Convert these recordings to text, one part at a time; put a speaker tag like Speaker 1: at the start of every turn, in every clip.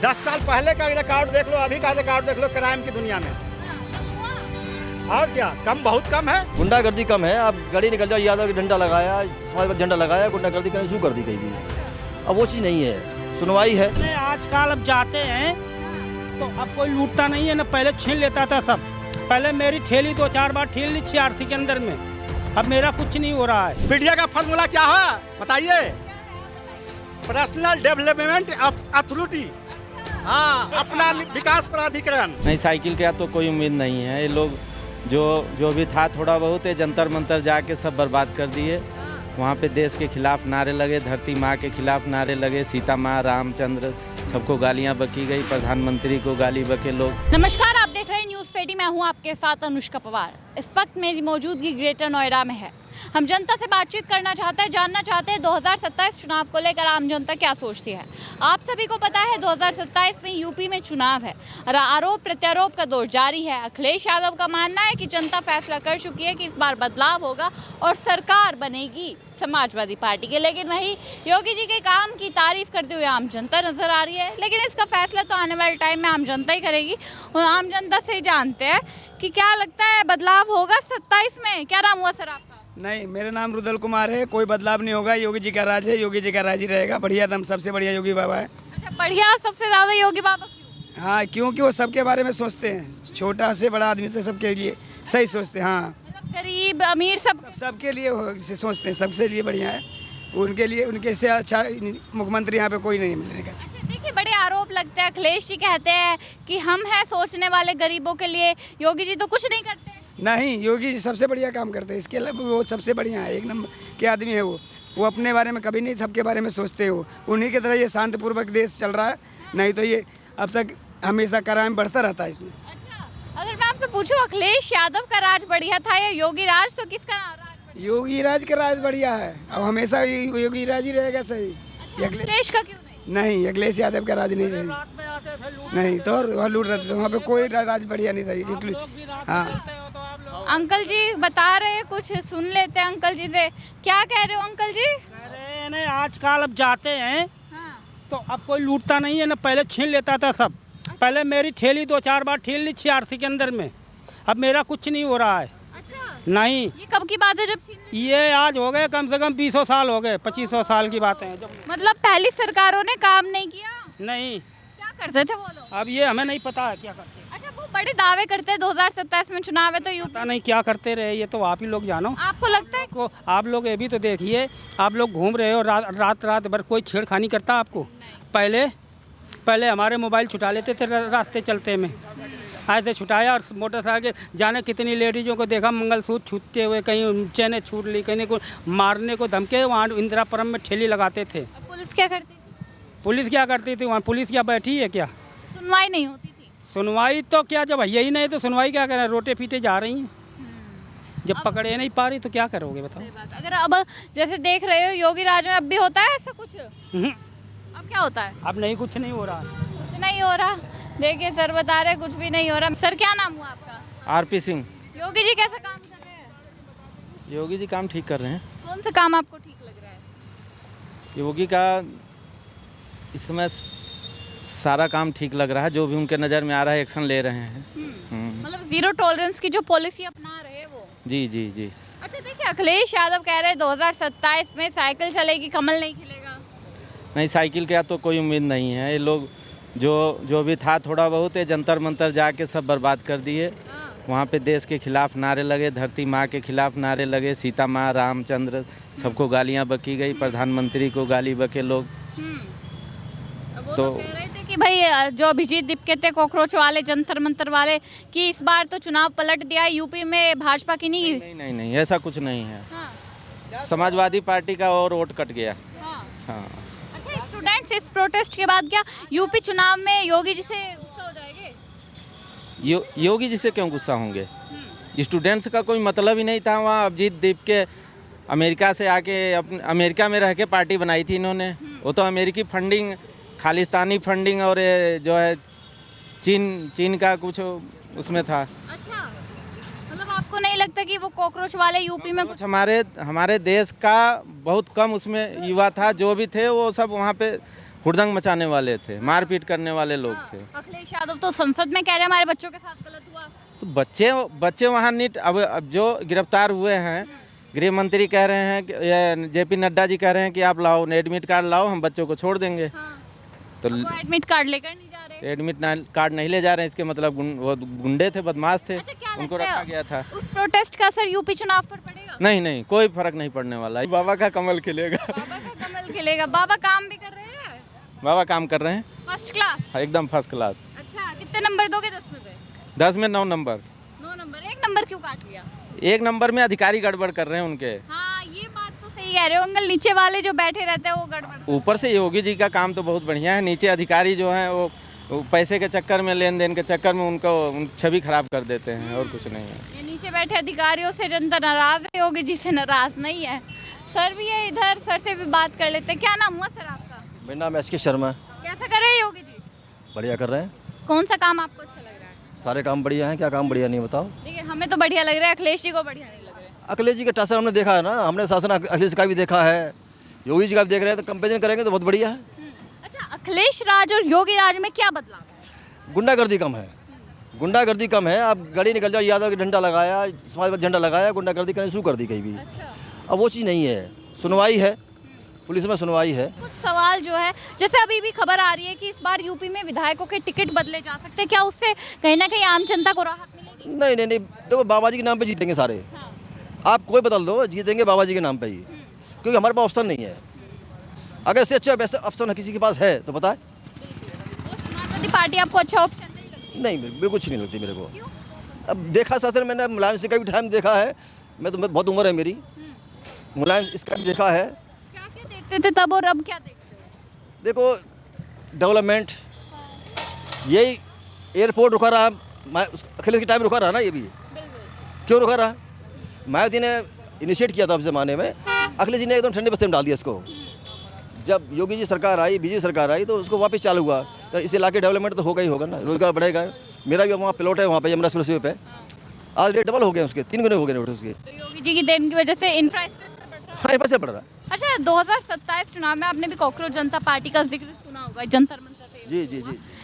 Speaker 1: 10 साल पहले का रिकॉर्ड देख लो, अभी का रिकॉर्ड देख लो क्राइम की दुनिया में। और क्या कम, बहुत कम है।
Speaker 2: गुंडागर्दी कम है। अब गाड़ी निकल जाओ, यादव की डंडा लगाया, समाजवादी झंडा लगाया, गुंडागर्दी करना शुरू कर दी कहीं भी। अब वो चीज़ नहीं है, सुनवाई है।
Speaker 3: आजकल अब जाते हैं तो अब कोई लूटता नहीं है ना, पहले छीन लेता था सब। पहले मेरी ठेली 2-4 बार ठेल ली CRC के अंदर में, अब मेरा कुछ नहीं हो रहा है।
Speaker 1: मीडिया का फॉर्मूला क्या है बताइए? पर्सनल डेवलपमेंट अथॉरिटी, हाँ, अपना विकास प्राधिकरण।
Speaker 4: नहीं, साइकिल का तो कोई उम्मीद नहीं है। ये लोग जो भी था थोड़ा बहुत है, जंतर मंतर जाके सब बर्बाद कर दिए। वहाँ पे देश के खिलाफ नारे लगे, धरती माँ के खिलाफ नारे लगे, सीता माँ, रामचंद्र, सबको गालियाँ बकी गई, प्रधानमंत्री को गाली बके लोग।
Speaker 5: नमस्कार, आप देख रहे हैं न्यूज़ पेटी। मैं हूं आपके साथ अनुष्का पवार। इस वक्त मेरी मौजूदगी ग्रेटर नोएडा में है। हम जनता से बातचीत करना चाहते हैं, जानना चाहते हैं 2027 चुनाव को लेकर आम जनता क्या सोचती है। आप सभी को पता है 2027 में यूपी में चुनाव है और आरोप प्रत्यारोप का दौर जारी है। अखिलेश यादव का मानना है कि जनता फैसला कर चुकी है कि इस बार बदलाव होगा और सरकार बनेगी समाजवादी पार्टी के। लेकिन वही योगी जी के काम की तारीफ करते हुए आम जनता नजर आ रही है। लेकिन इसका फैसला तो आने वाले टाइम में आम जनता ही करेगी। और आम जनता से ही जानते हैं कि क्या लगता है, बदलाव होगा 27 में? क्या नाम हुआ सर आपका?
Speaker 6: नहीं, मेरा नाम रुदल कुमार है। कोई बदलाव नहीं होगा। योगी जी का राज है, योगी जी का राज ही रहेगा। बढ़िया, दम सबसे बढ़िया योगी बाबा है।
Speaker 5: अच्छा, बढ़िया, सबसे ज्यादा योगी बाबा क्यों?
Speaker 6: हाँ, क्योंकि वो सबके बारे में सोचते हैं, छोटा से बड़ा आदमी तक सबके लिए सही सोचते हैं। हाँ,
Speaker 5: गरीब अमीर
Speaker 6: सबके लिए सोचते हैं, सबसे लिए बढ़िया है उनके लिए। उनके से अच्छा मुख्यमंत्री यहाँ पे कोई नहीं मिलेगा।
Speaker 5: अच्छा, देखिए, बड़े आरोप लगते हैं। अखिलेश जी कहते हैं कि हम हैं सोचने वाले गरीबों के लिए। योगी जी तो कुछ नहीं करते।
Speaker 6: नहीं, योगी जी सबसे बढ़िया काम करते हैं। इसके अलावा वो सबसे बढ़िया है, एक नंबर के आदमी है वो अपने बारे में कभी नहीं सबके बारे में सोचते हो। उन्हीं की तरह ये शांतिपूर्वक देश चल रहा है, नहीं तो ये अब तक हमेशा क्राइम बढ़ता रहता है इसमें।
Speaker 5: अच्छा, अगर मैं आपसे पूछूं अखिलेश यादव का राज बढ़िया था या योगी राज, तो किसका राज?
Speaker 6: योगी राज का राज बढ़िया है, अब हमेशा योगी राज ही रहेगा। सही।
Speaker 5: अच्छा, अखिलेश का क्यों
Speaker 6: नहीं, अखिलेश यादव का राज नहीं सही। नहीं तो वहाँ लूट रहे थे, वहाँ पे कोई राज बढ़िया नहीं था। हाँ,
Speaker 5: अंकल जी बता रहे हैं, कुछ सुन लेते हैं अंकल जी से। क्या कह रहे हो अंकल जी?
Speaker 3: कह रहे हैं ना, आजकल अब जाते हैं
Speaker 5: हाँ।
Speaker 3: तो अब कोई लूटता नहीं है ना, पहले छीन लेता था सब। पहले मेरी ठेली 2-4 बार ठेल ली CRC के अंदर में, अब मेरा कुछ नहीं हो रहा है।
Speaker 5: अच्छा,
Speaker 3: नहीं,
Speaker 5: ये कब की बात है जब छीन ली?
Speaker 3: ये आज हो गए कम से कम 20 साल हो गए, 25 साल की बातें हैं। जब
Speaker 5: मतलब पहली सरकारों ने काम नहीं किया?
Speaker 3: नहीं,
Speaker 5: क्या करते थे वो लोग?
Speaker 3: अब ये हमें नहीं पता है क्या करते हैं।
Speaker 5: अच्छा, वो बड़े दावे करते हैं 2027 में चुनाव है तो यूपी।
Speaker 3: पता नहीं क्या करते रहे, ये तो आप ही लोग जानो।
Speaker 5: आपको लगता है?
Speaker 3: को आप लोग ये भी तो देखिए, आप लोग घूम रहे हो रात भर, कोई छेड़खानी करता आपको? पहले हमारे मोबाइल छुटा लेते थे रास्ते चलते में, ऐसे छुटाया और मोटरसाइकिल जाने कितनी लेडीज़ों को देखा मंगलसूत्र छूटते हुए, कहीं चैने छूट ली, कहीं को मारने को धमके। वहाँ इंदिरापुरम में ठेली लगाते थे।
Speaker 5: पुलिस क्या करती थी?
Speaker 3: पुलिस क्या करती थी वहाँ? पुलिस क्या बैठी है क्या?
Speaker 5: सुनवाई नहीं होती थी।
Speaker 3: सुनवाई तो क्या, जब यही नहीं तो सुनवाई क्या करें? रोटे पीटे जा रही हैं, जब पकड़े नहीं पा रही तो क्या करोगे बताओ?
Speaker 5: अगर अब जैसे देख रहे हो योगी राज में अब भी होता है ऐसा कुछ? अब क्या होता है?
Speaker 3: अब नहीं, कुछ नहीं हो रहा।
Speaker 5: कुछ नहीं हो रहा। देखिए सर बता रहे कुछ भी नहीं हो रहा। सर, क्या नाम हुआ आपका?
Speaker 4: RP सिंह।
Speaker 5: योगी जी कैसा काम कर रहे हैं?
Speaker 4: योगी जी काम ठीक कर रहे हैं।
Speaker 5: कौन सा काम आपको ठीक लग रहा है?
Speaker 4: योगी का इस समय सारा काम ठीक लग रहा है, जो भी उनके नज़र में आ रहा है एक्शन ले रहे हैं।
Speaker 5: मतलब जीरो टॉलरेंस की जो पॉलिसी अपना रहे हैं वो।
Speaker 4: जी जी जी।
Speaker 5: अच्छा, देखिए, अखिलेश यादव कह रहे हैं 2027 में साइकिल चलेगी, कमल नहीं खिलेगा।
Speaker 4: नहीं, साइकिल का तो कोई उम्मीद नहीं है। ये लोग जो भी था थोड़ा बहुत है, जंतर मंतर जाके सब बर्बाद कर दिए। वहाँ पे देश के खिलाफ नारे लगे, धरती माँ के खिलाफ नारे लगे, सीता माँ, रामचंद्र, सबको गालियाँ बकी गई, प्रधानमंत्री को गाली बके लोग।
Speaker 5: वो तो कह रहे थे कि भाई जो अभिजीत दीपके थे, कॉकरोच वाले, जंतर मंतर वाले, कि इस बार तो चुनाव पलट दिया यूपी में भाजपा की नहीं।
Speaker 4: नहीं नहीं नहीं, ऐसा कुछ नहीं है।
Speaker 5: हाँ।
Speaker 4: समाजवादी पार्टी का और वोट कट गया।
Speaker 5: हाँ।
Speaker 4: हाँ।
Speaker 5: अच्छा, स्टूडेंट्स इस प्रोटेस्ट के बाद क्या यूपी चुनाव में योगी जी से गुस्सा हो जाएंगे?
Speaker 4: योगी जी से क्यों गुस्सा होंगे? स्टूडेंट्स का कोई मतलब ही नहीं था। वहाँ अभिजीत दीपके अमेरिका से आके अमेरिका में रह के पार्टी बनाई थी इन्होंने। वो तो अमेरिकी फंडिंग, खालिस्तानी फंडिंग और जो है चीन का कुछ उसमें था।
Speaker 5: अच्छा, मतलब आपको नहीं लगता कि वो कॉकरोच वाले यूपी में
Speaker 4: कुछ हमारे देश का बहुत कम उसमें युवा था, जो भी थे वो सब वहाँ पे हुड़दंग मचाने वाले थे, मारपीट करने वाले लोग थे।
Speaker 5: अखिलेश यादव तो संसद में कह रहे हैं हमारे बच्चों के साथ गलत हुआ।
Speaker 4: तो बच्चे वहाँ नीट अब जो गिरफ्तार हुए हैं, गृह मंत्री कह रहे हैं कि जेपी नड्डा जी कह रहे हैं कि आप लाओ एडमिट कार्ड लाओ, हम बच्चों को छोड़ देंगे। तो
Speaker 5: वो एडमिट कार्ड लेकर नहीं जा रहे।
Speaker 4: एडमिट कार्ड नहीं ले जा रहे हैं, इसके मतलब वो गुंडे थे, बदमाश थे,
Speaker 5: अच्छा, क्या
Speaker 4: उनको
Speaker 5: लगता है
Speaker 4: रखा गया था।
Speaker 5: उस प्रोटेस्ट का असर यूपी चुनाव पर पड़ेगा?
Speaker 4: नहीं, कोई फर्क नहीं पड़ने वाला है। बाबा का कमल खिलेगा।
Speaker 5: बाबा का कमल खिलेगा। बाबा काम भी कर रहे हैं?
Speaker 4: बाबा काम कर रहे हैं
Speaker 5: फर्स्ट क्लास?
Speaker 4: एकदम फर्स्ट क्लास।
Speaker 5: अच्छा, कितने नंबर दोगे 10 में से?
Speaker 4: 10 में 9 नंबर।
Speaker 5: 9 नंबर। 1 नंबर क्यों काट लिया?
Speaker 4: 1 नंबर में अधिकारी गड़बड़ कर रहे हैं उनके।
Speaker 5: हाँ, ये बात तो सही कह रहे हो अंकल। नीचे वाले जो बैठे रहते हैं वो गड़बड़।
Speaker 4: ऊपर से योगी जी का काम तो बहुत बढ़िया है, नीचे अधिकारी जो हैं वो पैसे के चक्कर में, लेन देन के चक्कर में उनको छवि खराब कर देते हैं, और कुछ नहीं है।
Speaker 5: ये नीचे बैठे अधिकारियों से जनता नाराज है, योगी जी से नाराज नहीं है। सर भी है इधर, सर से भी बात कर लेते हैं। क्या नाम हुआ सर आपका?
Speaker 2: मेरा नाम एस के शर्मा।
Speaker 5: कैसा कर रहे हैं योगी जी?
Speaker 2: बढ़िया कर रहे हैं।
Speaker 5: कौन सा काम आपको अच्छा लग रहा है?
Speaker 2: सारे काम बढ़िया हैं, क्या काम बढ़िया नहीं बताओ।
Speaker 5: देखिए, हमें तो बढ़िया लग रहा है, अखिलेश जी को बढ़िया नहीं लग रहा है।
Speaker 2: अखिलेश जी का शासन हमने देखा है ना, हमने शासन अखिलेश का भी देखा है, योगी जी का भी देख रहे हैं, तो कंपेरिजन करेंगे तो बहुत बढ़िया है।
Speaker 5: अच्छा, अखिलेश राज और योगी राज में क्या बदलाव है?
Speaker 2: गुंडागर्दी कम है, गुंडागर्दी कम है। आप गाड़ी निकल जाओ, यादव के डंडा लगाया, समाजवादी झंडा लगाया, गुंडागर्दी करनी शुरू कर दी कहीं भी। अब वो चीज़ नहीं है, सुनवाई है, पुलिस में सुनवाई है।
Speaker 5: कुछ सवाल जो है, जैसे अभी भी खबर आ रही है कि इस बार यूपी में विधायकों के टिकट बदले जा सकते हैं, क्या उससे कहीं ना कहीं आम जनता को राहत मिलेगी?
Speaker 2: नहीं, देखो बाबा जी के नाम पे जीतेंगे सारे। आप कोई बदल दो, जीतेंगे बाबा जी के नाम पे ही, क्योंकि हमारे पास ऑप्शन नहीं है। अगर इससे अच्छा वैसे ऑप्शन किसी के पास है तो बताए।
Speaker 5: समाजवादी पार्टी आपको अच्छा ऑप्शन नहीं लगती?
Speaker 2: नहीं, बिल्कुल अच्छी नहीं लगती मेरे को। अब देखा शासन मैंने, मुलायम सिंह का भी टाइम देखा है, मैं तो बहुत उम्र है मेरी, मुलायम इसका भी देखा है।
Speaker 5: क्या क्या देखते थे तब और अब क्या देखते हो?
Speaker 2: देखो डेवलपमेंट, यही एयरपोर्ट रुका रहा, अखिलेश के टाइम रुका रहा ना, ये भी क्यों रुका रहा? मायावती ने इनिशिएट किया था उस ज़माने में, अखिलेश जी ने एकदम ठंडे बस्ते में डाल दिया इसको। जब योगी जी सरकार आई, बीजेपी सरकार आई, तो उसको वापस चालू हुआ। तो इस इलाके डेवलपमेंट तो होगा ही होगा ना, रोजगार बढ़ेगा। मेरा भी वहाँ प्लॉट है, वहाँ पे यमुना एक्सप्रेसवे पे, आज रेट डबल हो गए उसके, 3 गुने हो गए रेट उसके।
Speaker 5: तो योगी जी की देन की वजह से इंफ्रास्ट्रक्चर बढ़ रहा है।
Speaker 2: हाँ, पैसे बढ़ रहा है।
Speaker 5: अच्छा, 2027 चुनाव में आपने भी कॉकरोच जनता पार्टी का जिक्र सुना होगा, जंतर मंतर पे।
Speaker 2: जी।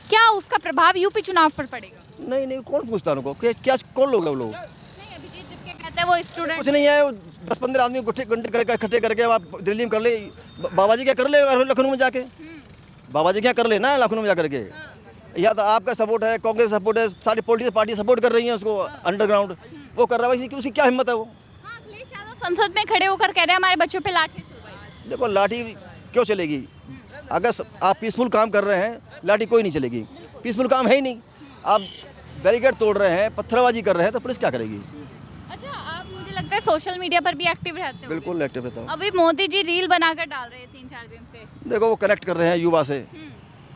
Speaker 5: क्या उसका प्रभाव यूपी चुनाव पर पड़ेगा?
Speaker 2: नहीं, कौन पूछता उनको, क्या कौन लोग है वो लोग?
Speaker 5: नहीं, अभिजीत जिसके कहते हैं वो स्टूडेंट।
Speaker 2: कुछ नहीं है, 10-15 आदमी इकट्ठे करके आप दिल्ली में कर ले। बाबा जी क्या कर ले लखनऊ में जाके, बाबा जी क्या कर ले ना लखनऊ में जा करके। या तो आपका सपोर्ट है, कांग्रेस सपोर्ट है, सारी पॉलिटिकल पार्टी सपोर्ट कर रही है उसको, अंडरग्राउंड वो कर रहा है, उसकी क्या हिम्मत है वो?
Speaker 5: हाँ, अखिलेश यादव संसद में खड़े होकर कह रहे हैं हमारे बच्चों पे लाठी चलवाई।
Speaker 2: देखो लाठी क्यों चलेगी? अगर आप पीसफुल काम कर रहे हैं, लाठी कोई नहीं चलेगी। पीसफुल काम है ही नहीं, आप बैरिकेड तोड़ रहे हैं, पत्थरबाजी कर रहे हैं, तो पुलिस क्या करेगी?
Speaker 5: अच्छा, आप मुझे लगता है सोशल मीडिया पर भी एक्टिव रहते हो।
Speaker 2: बिल्कुल एक्टिव रहता हूँ।
Speaker 5: अभी मोदी जी रील बनाकर डाल रहे हैं 3-4 दिन से।
Speaker 2: देखो वो कनेक्ट कर रहे हैं युवा से,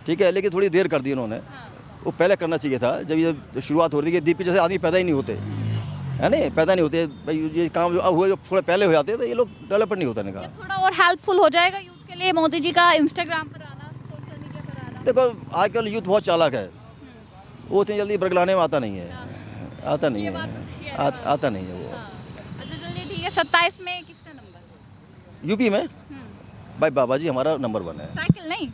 Speaker 2: ठीक है, लेकिन थोड़ी देर कर दी उन्होंने। वो पहले करना चाहिए था, जब ये शुरुआत हो रही थी। दीपी जैसे आदमी पैदा ही नहीं होते, है ना, पैदा नहीं होते भाई। ये काम जो अब हुए, जो थोड़ा पहले हो जाते तो ये लोग डेवलपमेंट नहीं होता इनका।
Speaker 5: थोड़ा और हेल्पफुल हो जाएगा यूथ के लिए मोदी जी का इंस्टाग्राम पर आना, सोशल मीडिया पर आना।
Speaker 2: देखो आजकल यूथ बहुत चालाक है, वो इतनी जल्दी बरगलाने में आता नहीं है, आता नहीं है वो।
Speaker 5: अच्छा, चलिए ठीक है। 27 में किसका नंबर?
Speaker 2: यूपी में भाई बाबा जी हमारा नंबर 1 है।
Speaker 5: साइकिल नहीं?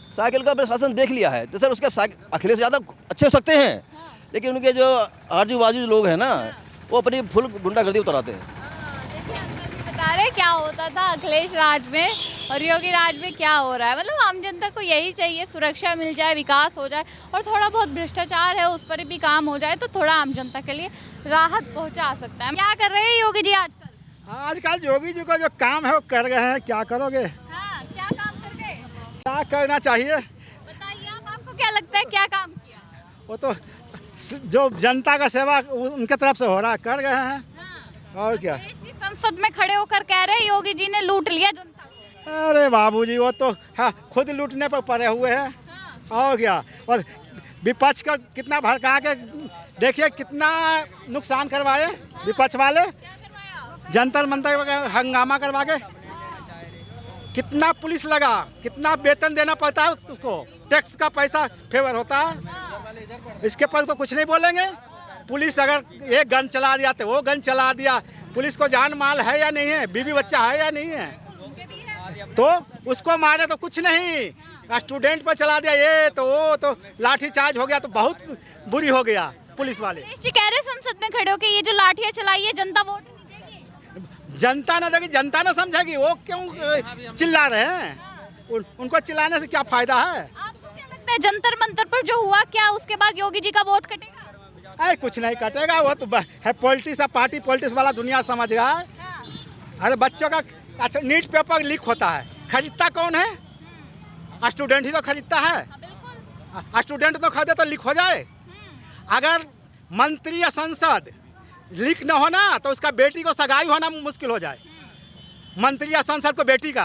Speaker 2: साइकिल का प्रशासन देख लिया है, तो सर उसके अखिलेश यादव अच्छे हो सकते हैं, लेकिन उनके जो आजू बाजू लोग हैं ना, वो अपनी फुल गुंडागर्दी उतराते हैं।
Speaker 5: देखिए, अंकल जी बता रहे क्या होता था अखिलेश राज में और योगी राज में क्या हो रहा है। मतलब आम जनता को यही चाहिए, सुरक्षा मिल जाए, विकास हो जाए, और थोड़ा बहुत भ्रष्टाचार है उस पर भी काम हो जाए, तो थोड़ा आम जनता के लिए राहत पहुंचा सकता है। क्या कर रहे हैं योगी जी आजकल?
Speaker 1: आजकल योगी जी का जो काम है वो कर रहे हैं, क्या करोगे?
Speaker 5: हाँ, क्या काम कर गए?
Speaker 1: क्या करना चाहिए?
Speaker 5: बताइए आप, आपको क्या लगता है क्या काम किया?
Speaker 1: वो तो जो जनता का सेवा उनके तरफ से हो रहा है, कर रहे हैं। और क्या?
Speaker 5: अखिलेश जी संसद में खड़े होकर कह रहे हैं योगी जी ने लूट लिया जनता को।
Speaker 1: अरे बाबूजी, वो तो हाँ खुद लूटने पर पड़े हुए हैं। और क्या? और विपक्ष का कितना भड़का के देखिए, कितना नुकसान करवाए विपक्ष वाले, जंतर मंतर हंगामा करवा के। कितना पुलिस लगा, कितना वेतन देना पड़ता है उसको, टैक्स का पैसा फेवर होता है। इसके पर तो कुछ नहीं बोलेंगे। पुलिस अगर एक गन चला दिया तो वो गन चला दिया। पुलिस को जान माल है या नहीं है, बीवी बच्चा है या नहीं है, तो उसको मारे तो कुछ नहीं, स्टूडेंट पर चला दिया, ये तो वो तो लाठी चार्ज हो गया, तो बहुत बुरी हो गया पुलिस वाले।
Speaker 5: अखिलेश जी कह रहे संसद में खड़े होकर ये जो लाठियां चलाई है जनता वोट नहीं देगी।
Speaker 1: जनता ना देगी, जनता ना समझेगी, वो क्यों चिल्ला रहे हैं? उनको चिल्लाने से क्या फायदा है?
Speaker 5: आपको क्या लगता है जंतर मंतर पर जो हुआ, क्या उसके बाद योगी जी का वोट कटेगा?
Speaker 1: अरे कुछ नहीं कटेगा, वो तो है पॉलिटिक्स, पार्टी पॉलिटिक्स वाला दुनिया समझ गया है। अरे बच्चों का अच्छा नीट पेपर लीक होता है, खरीदता कौन है? स्टूडेंट ही तो खरीदता है। स्टूडेंट तो खरीदे तो लीक हो जाए। अगर मंत्री या सांसद लीक न होना तो उसका बेटी को सगाई होना मुश्किल हो जाए। मंत्री या सांसद को बेटी का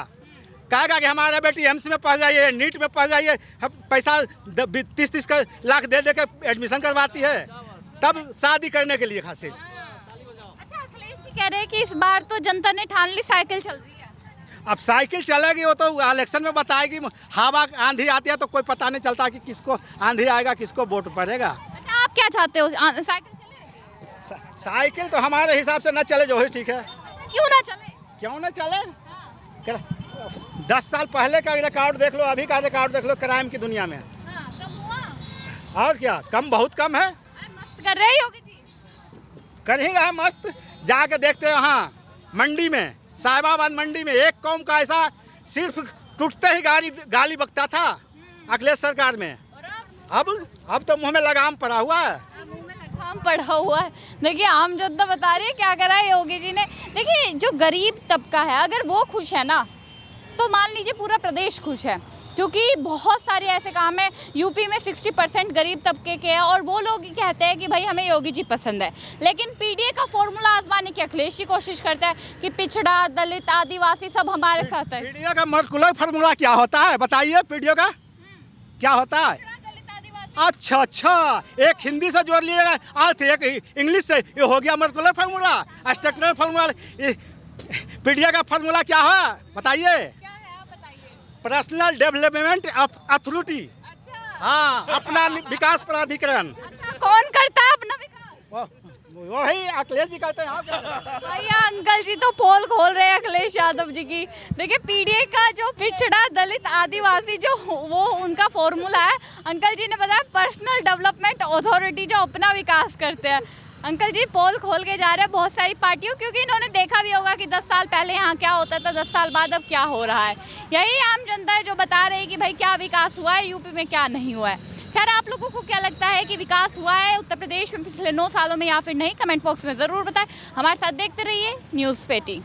Speaker 1: कहेगा कि हमारा बेटी एम्स में पढ़ गई है, नीट में पढ़ गई है, पैसा 30-30 लाख दे के एडमिशन करवाती है, तब शादी करने के लिए खास।
Speaker 5: अच्छा, अखिलेश जी कह रहे हैं कि इस बार तो जनता ने ठान ली साइकिल चल रही है।
Speaker 1: अब साइकिल चलेगी, वो तो इलेक्शन में बताएगी। हवा आंधी आती है तो कोई पता नहीं चलता कि किसको आंधी आएगा, किसको वोट पड़ेगा।
Speaker 5: अच्छा, आप क्या चाहते हो, साइकिल चले?
Speaker 1: साइकिल तो हमारे हिसाब से न चले जो ही ठीक है।
Speaker 5: क्यों ना चले?
Speaker 1: क्यों न चले? 10 साल पहले का रिकॉर्ड देख लो, अभी का रिकॉर्ड देख लो क्राइम की दुनिया में।
Speaker 5: कम हुआ?
Speaker 1: और क्या, कम बहुत कम है।
Speaker 5: मस्त कर रहे योगी जी।
Speaker 1: कर ही रहा मस्त। जाके देखते हैं वहाँ मंडी में, साहिबाबाद मंडी में एक कौम का ऐसा सिर्फ टूटते ही गाली बकता था अखिलेश सरकार में। अब तो मुंह में लगाम पड़ा हुआ है।
Speaker 5: मुंह में लगाम पड़ा हुआ है। देखिए आम जनता बता रही है क्या करा है योगी जी ने। देखिए जो गरीब तबका है अगर वो खुश है ना तो मान लीजिए पूरा प्रदेश खुश है, क्योंकि बहुत सारे ऐसे काम हैं यूपी में 60% गरीब तबके के हैं और वो लोग ही कहते हैं कि भाई हमें योगी जी पसंद है। लेकिन पीडीए का फॉर्मूला आजमाने की अखिलेश जी कोशिश करता है कि पिछड़ा, दलित, आदिवासी सब हमारे साथ है।
Speaker 1: पीडीए का मॉलिक्यूलर फॉर्मूला क्या होता है बताइए? पीडीए का क्या होता है? अच्छा, एक हिंदी से जोड़ लीजिएगा अर्थ, एक इंग्लिश से, ये हो गया molecular formula, structural formula. PDA का फार्मूला क्या है बताइए? Personal development authority. हाँ, अपना विकास प्राधिकरण।
Speaker 5: अच्छा, कौन करता है अपना विकास?
Speaker 1: वही अखिलेश जी कहते हैं।
Speaker 5: भैया अंकल जी तो पोल खोल रहे हैं अखिलेश यादव जी की। देखिए पीडीए का जो पिछड़ा, दलित, आदिवासी जो वो उनका फॉर्मूला है। अंकल जी ने बताया पर्सनल डेवलपमेंट अथॉरिटी जो अपना विकास करते हैं। अंकल जी पोल खोल के जा रहे हैं बहुत सारी पार्टियों, क्योंकि इन्होंने देखा भी होगा कि 10 साल पहले यहाँ क्या होता था, 10 साल बाद अब क्या हो रहा है। यही आम जनता है जो बता रही है कि भाई क्या विकास हुआ है यूपी में, क्या नहीं हुआ है। खैर आप लोगों को क्या लगता है कि विकास हुआ है उत्तर प्रदेश में पिछले 9 सालों में या फिर नहीं? कमेंट बॉक्स में ज़रूर बताएं। हमारे साथ देखते रहिए न्यूज़ 18।